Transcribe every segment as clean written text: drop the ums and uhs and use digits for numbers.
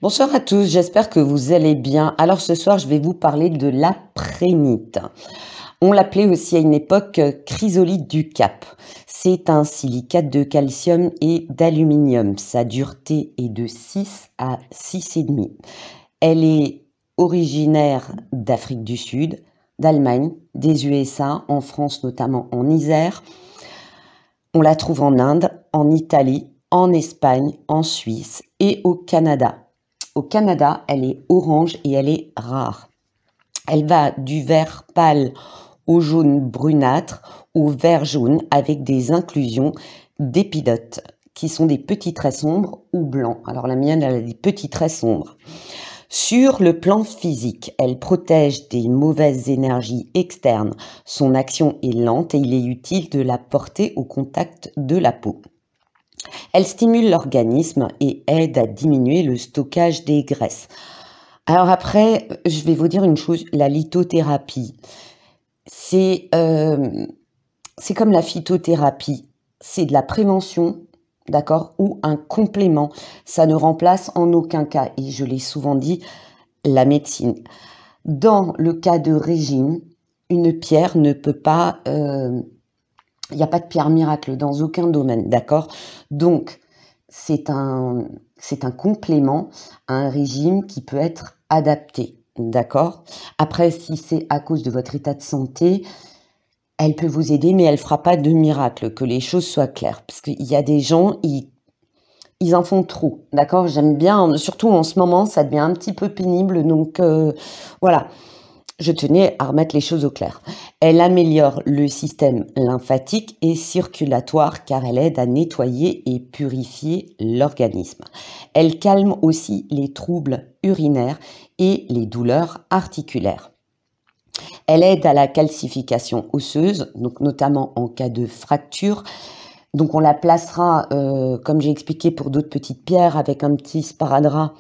Bonsoir à tous, j'espère que vous allez bien. Alors ce soir, je vais vous parler de la préhnite. On l'appelait aussi à une époque chrysolite du Cap. C'est un silicate de calcium et d'aluminium. Sa dureté est de 6 à 6,5. Elle est originaire d'Afrique du Sud, d'Allemagne, des USA, en France notamment en Isère. On la trouve en Inde, en Italie, en Espagne, en Suisse et au Canada. Au Canada, elle est orange et elle est rare. Elle va du vert pâle au jaune brunâtre, au vert jaune avec des inclusions d'épidotes qui sont des petits traits sombres ou blancs. Alors la mienne, elle a des petits traits sombres. Sur le plan physique, elle protège des mauvaises énergies externes. Son action est lente et il est utile de la porter au contact de la peau. Elle stimule l'organisme et aide à diminuer le stockage des graisses. Alors après, je vais vous dire une chose, la lithothérapie, c'est comme la phytothérapie, c'est de la prévention, d'accord, ou un complément. Ça ne remplace en aucun cas, et je l'ai souvent dit, la médecine. Dans le cas de régime, une pierre ne peut pas... il n'y a pas de pierre miracle dans aucun domaine, d'accord? Donc, c'est un complément à un régime qui peut être adapté, d'accord? Après, si c'est à cause de votre état de santé, elle peut vous aider, mais elle ne fera pas de miracle, que les choses soient claires. Parce qu'il y a des gens, ils en font trop, d'accord? J'aime bien, surtout en ce moment, ça devient un petit peu pénible, donc voilà. Je tenais à remettre les choses au clair. Elle améliore le système lymphatique et circulatoire car elle aide à nettoyer et purifier l'organisme. Elle calme aussi les troubles urinaires et les douleurs articulaires. Elle aide à la calcification osseuse, donc notamment en cas de fracture. Donc on la placera, comme j'ai expliqué pour d'autres petites pierres, avec un petit sparadrap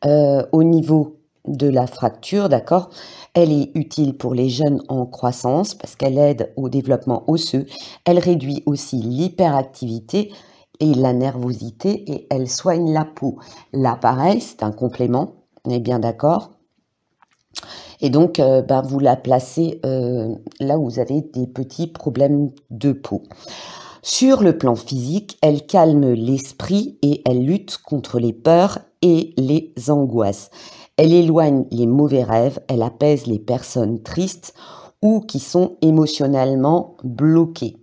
au niveau de la fracture, d'accord? Elle est utile pour les jeunes en croissance parce qu'elle aide au développement osseux. Elle réduit aussi l'hyperactivité et la nervosité et elle soigne la peau. Là, pareil, c'est un complément, on est bien d'accord. Et donc, vous la placez là où vous avez des petits problèmes de peau. Sur le plan physique, elle calme l'esprit et elle lutte contre les peurs et les angoisses. Elle éloigne les mauvais rêves, elle apaise les personnes tristes ou qui sont émotionnellement bloquées.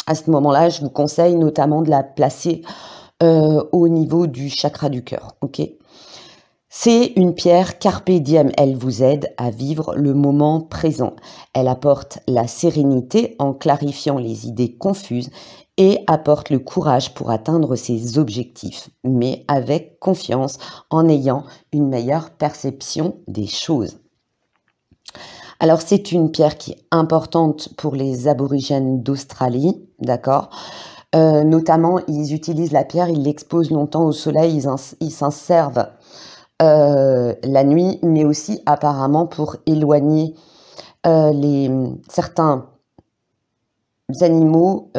À ce moment-là, je vous conseille notamment de la placer au niveau du chakra du cœur. Ok ? C'est une pierre carpe diem, elle vous aide à vivre le moment présent. Elle apporte la sérénité en clarifiant les idées confuses et apporte le courage pour atteindre ses objectifs, mais avec confiance en ayant une meilleure perception des choses. Alors c'est une pierre qui est importante pour les aborigènes d'Australie, d'accord ? Notamment, ils utilisent la pierre, ils l'exposent longtemps au soleil, ils s'en servent la nuit, mais aussi apparemment pour éloigner certains animaux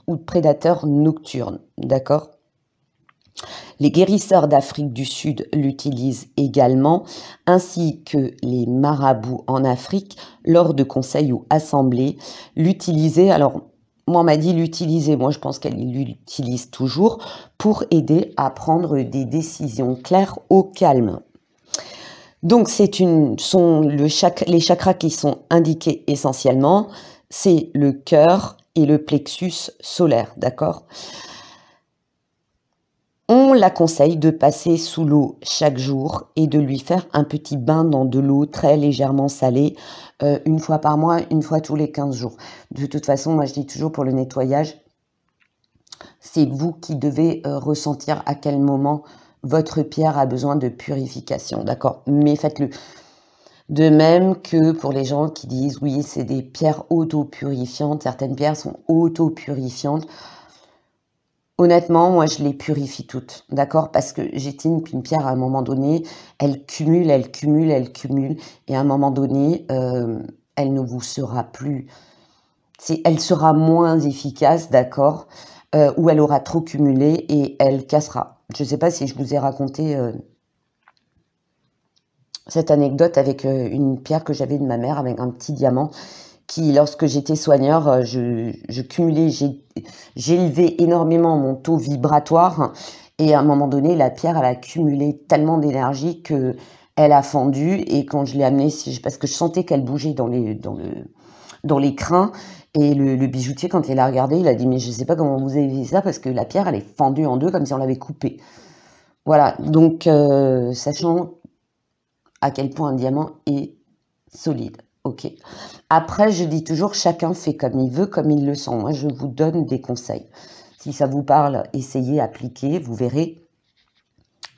ou prédateurs nocturnes, d'accord? Les guérisseurs d'Afrique du Sud l'utilisent également, ainsi que les marabouts en Afrique, lors de conseils ou assemblées, l'utilisaient. Alors, moi, on m'a dit l'utiliser. Moi, je pense qu'elle l'utilise toujours pour aider à prendre des décisions claires au calme. Donc, les chakras qui sont indiqués essentiellement, c'est le cœur et le plexus solaire, d'accord ? On la conseille de passer sous l'eau chaque jour et de lui faire un petit bain dans de l'eau très légèrement salée, une fois par mois, une fois tous les 15 jours. De toute façon, moi je dis toujours pour le nettoyage, c'est vous qui devez ressentir à quel moment votre pierre a besoin de purification, d'accord? Mais faites-le. De même que pour les gens qui disent oui, c'est des pierres auto-purifiantes, certaines pierres sont auto-purifiantes. Honnêtement, moi, je les purifie toutes, d'accord? Parce que j'estime qu'une pierre, à un moment donné, elle cumule, elle cumule, elle cumule. Et à un moment donné, elle ne vous sera plus... Elle sera moins efficace, d'accord? Ou elle aura trop cumulé et elle cassera. Je ne sais pas si je vous ai raconté cette anecdote avec une pierre que j'avais de ma mère avec un petit diamant qui, lorsque j'étais soigneur, je cumulais, j'élevais énormément mon taux vibratoire et à un moment donné, la pierre, elle a cumulé tellement d'énergie que elle a fendu et quand je l'ai amenée, parce que je sentais qu'elle bougeait dans les crins et le bijoutier, quand il a regardé, il a dit: «Mais je sais pas comment vous avez fait ça parce que la pierre, elle est fendue en deux comme si on l'avait coupée». Voilà, donc sachant à quel point un diamant est solide. Ok. Après, je dis toujours, chacun fait comme il veut, comme il le sent. Moi, je vous donne des conseils. Si ça vous parle, essayez, appliquez, vous verrez.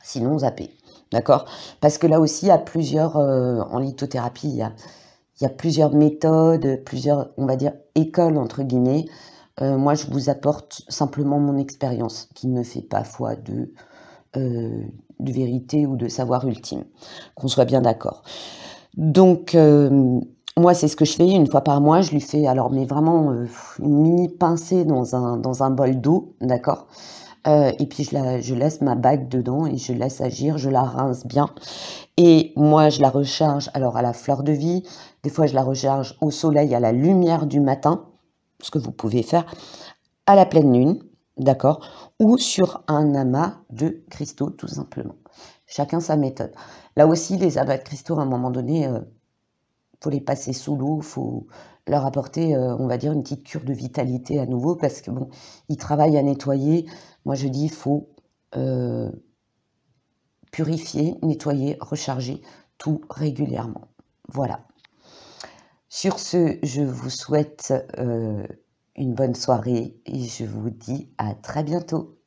Sinon, zappez. D'accord? Parce que là aussi, il y a plusieurs, en lithothérapie, il y a plusieurs méthodes, plusieurs, on va dire, écoles, entre guillemets. Moi, je vous apporte simplement mon expérience, qui ne fait pas foi de vérité ou de savoir ultime. Qu'on soit bien d'accord. Donc, moi, c'est ce que je fais une fois par mois. Je lui fais, alors, mais vraiment une mini pincée dans un bol d'eau, d'accord. Et puis je laisse ma bague dedans et je laisse agir, je la rince bien. Et moi, je la recharge alors à la fleur de vie. Des fois, je la recharge au soleil, à la lumière du matin, ce que vous pouvez faire, à la pleine lune, d'accord, ou sur un amas de cristaux, tout simplement. Chacun sa méthode. Là aussi, les amas de cristaux, à un moment donné, faut les passer sous l'eau, faut leur apporter, on va dire, une petite cure de vitalité à nouveau parce que bon, ils travaillent à nettoyer. Moi, je dis, il faut purifier, nettoyer, recharger tout régulièrement. Voilà. Sur ce, je vous souhaite une bonne soirée et je vous dis à très bientôt.